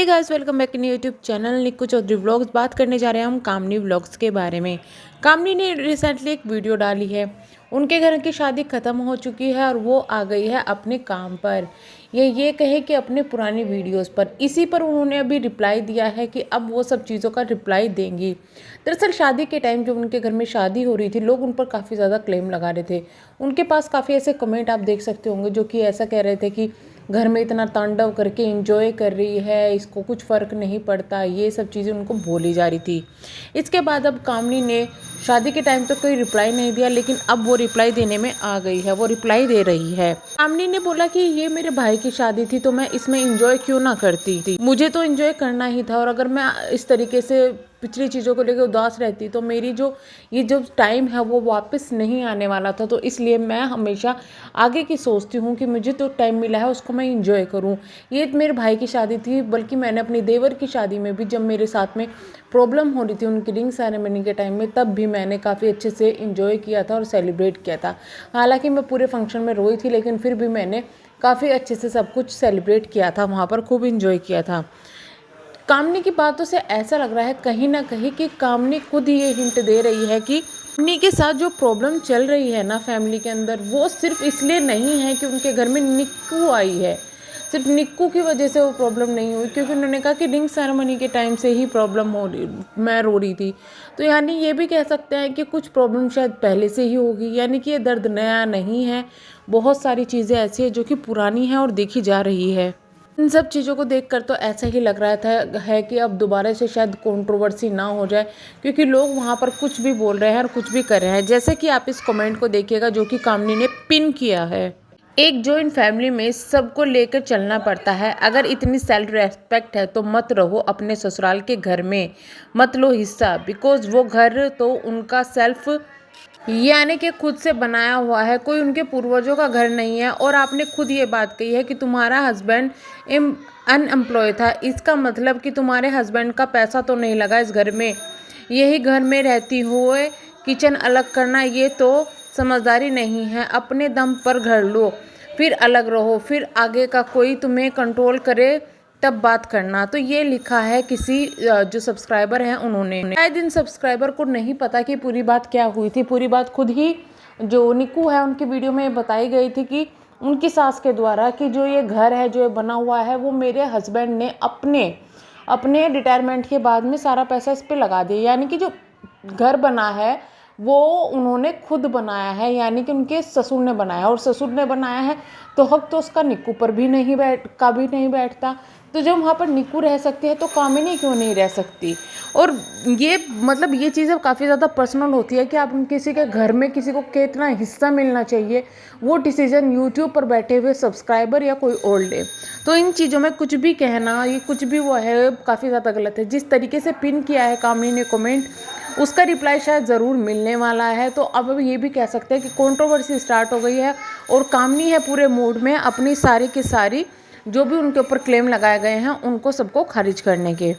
Guys, welcome back in YouTube channel Nikku Chaudhary vlogs. बात करने जा रहे हैं हम कामनी व्लॉग्स के बारे में। कामनी ने रिसेंटली एक वीडियो डाली है। उनके घर की शादी ख़त्म हो चुकी है और वो आ गई है अपने काम पर, ये कहे कि अपने पुरानी वीडियोस पर। इसी पर उन्होंने अभी रिप्लाई दिया है कि अब वो सब चीज़ों का रिप्लाई देंगी। दरअसल शादी के टाइम जब उनके घर में शादी हो रही थी, लोग उन पर काफ़ी ज़्यादा क्लेम लगा रहे थे। उनके पास काफ़ी ऐसे कमेंट आप देख सकते होंगे जो कि ऐसा कह रहे थे कि घर में इतना तांडव करके एंजॉय कर रही है, इसको कुछ फ़र्क नहीं पड़ता, ये सब चीज़ें उनको बोली जा रही थी। इसके बाद अब कामनी ने शादी के टाइम तो कोई रिप्लाई नहीं दिया, लेकिन अब वो रिप्लाई देने में आ गई है, वो रिप्लाई दे रही है। कामनी ने बोला कि ये मेरे भाई की शादी थी तो मैं इसमें एंजॉय क्यों ना करती थी, मुझे तो एंजॉय करना ही था। और अगर मैं इस तरीके से पिछली चीज़ों को लेकर उदास रहती तो मेरी ये जो टाइम है वो वापस नहीं आने वाला था। तो इसलिए मैं हमेशा आगे की सोचती हूँ कि मुझे तो टाइम मिला है उसको मैं इंजॉय करूँ। ये मेरे भाई की शादी थी, बल्कि मैंने अपनी देवर की शादी में भी जब मेरे साथ में प्रॉब्लम हो रही थी उनकी रिंग सेरेमनी के टाइम में, तब भी मैंने काफ़ी अच्छे से इंजॉय किया था और सेलिब्रेट किया था। हालांकि मैं पूरे फंक्शन में रोई थी, लेकिन फिर भी मैंने काफ़ी अच्छे से सब कुछ सेलिब्रेट किया था, वहाँ पर खूब इंजॉय किया था। कामनी की बातों से ऐसा लग रहा है कहीं ना कहीं कि कामनी खुद ही ये हिंट दे रही है कि कामनी के साथ जो प्रॉब्लम चल रही है ना फैमिली के अंदर, वो सिर्फ इसलिए नहीं है कि उनके घर में निक्कू आई है। सिर्फ निक्कू की वजह से वो प्रॉब्लम नहीं हुई, क्योंकि उन्होंने कहा कि रिंग सेरेमनी के टाइम से ही प्रॉब्लम हो रही, मैं रो रही थी। तो यानी ये भी कह सकते हैं कि कुछ प्रॉब्लम शायद पहले से ही होगी, यानी कि ये दर्द नया नहीं है। बहुत सारी चीज़ें ऐसी है जो कि पुरानी है और देखी जा रही है। इन सब चीज़ों को देखकर तो ऐसा ही लग रहा था है कि अब दोबारा से शायद कंट्रोवर्सी ना हो जाए, क्योंकि लोग वहाँ पर कुछ भी बोल रहे हैं और कुछ भी कर रहे हैं। जैसे कि आप इस कमेंट को देखिएगा जो कि कामनी ने पिन किया है। एक जॉइंट फैमिली में सबको लेकर चलना पड़ता है। अगर इतनी सेल्फ रेस्पेक्ट है तो मत रहो अपने ससुराल के घर में, मत लो हिस्सा, बिकॉज वो घर तो उनका सेल्फ यानी कि खुद से बनाया हुआ है, कोई उनके पूर्वजों का घर नहीं है। और आपने खुद ये बात कही है कि तुम्हारा हस्बैंड अनएम्प्लॉय था, इसका मतलब कि तुम्हारे हस्बैंड का पैसा तो नहीं लगा इस घर में। यही घर में रहती हुए किचन अलग करना ये तो समझदारी नहीं है। अपने दम पर घर लो, फिर अलग रहो, फिर आगे का कोई तुम्हें कंट्रोल करे तब बात करना। तो ये लिखा है किसी जो सब्सक्राइबर हैं उन्होंने। शायद इन सब्सक्राइबर को नहीं पता कि पूरी बात क्या हुई थी। पूरी बात खुद ही जो निक्कू है उनकी वीडियो में बताई गई थी कि उनकी सास के द्वारा कि जो ये घर है जो ये बना हुआ है वो मेरे हस्बैंड ने अपने अपने रिटायरमेंट के बाद में सारा पैसा इस पर लगा दिया। यानी कि जो घर बना है वो उन्होंने खुद बनाया है, यानी कि उनके ससुर ने बनाया, और ससुर ने बनाया है तो हक तो उसका निक्कू पर भी नहीं बैठता। तो जब वहाँ पर निक्कू रह सकती है तो कामिनी क्यों नहीं रह सकती। और ये मतलब ये चीज़ें काफ़ी ज़्यादा पर्सनल होती है कि आप किसी के घर में किसी को कितना हिस्सा मिलना चाहिए, वो डिसीजन यूट्यूब पर बैठे हुए सब्सक्राइबर या कोई और ले। तो इन चीज़ों में कुछ भी कहना, ये कुछ भी वो है, काफ़ी ज़्यादा गलत है। जिस तरीके से पिन किया है कामिनी ने कमेंट, उसका रिप्लाई शायद ज़रूर मिलने वाला है। तो अब ये भी कह सकते हैं कि कंट्रोवर्सी स्टार्ट हो गई है और कामनी है पूरे मूड में अपनी सारी की सारी जो भी उनके ऊपर क्लेम लगाए गए हैं उनको सबको खारिज करने के।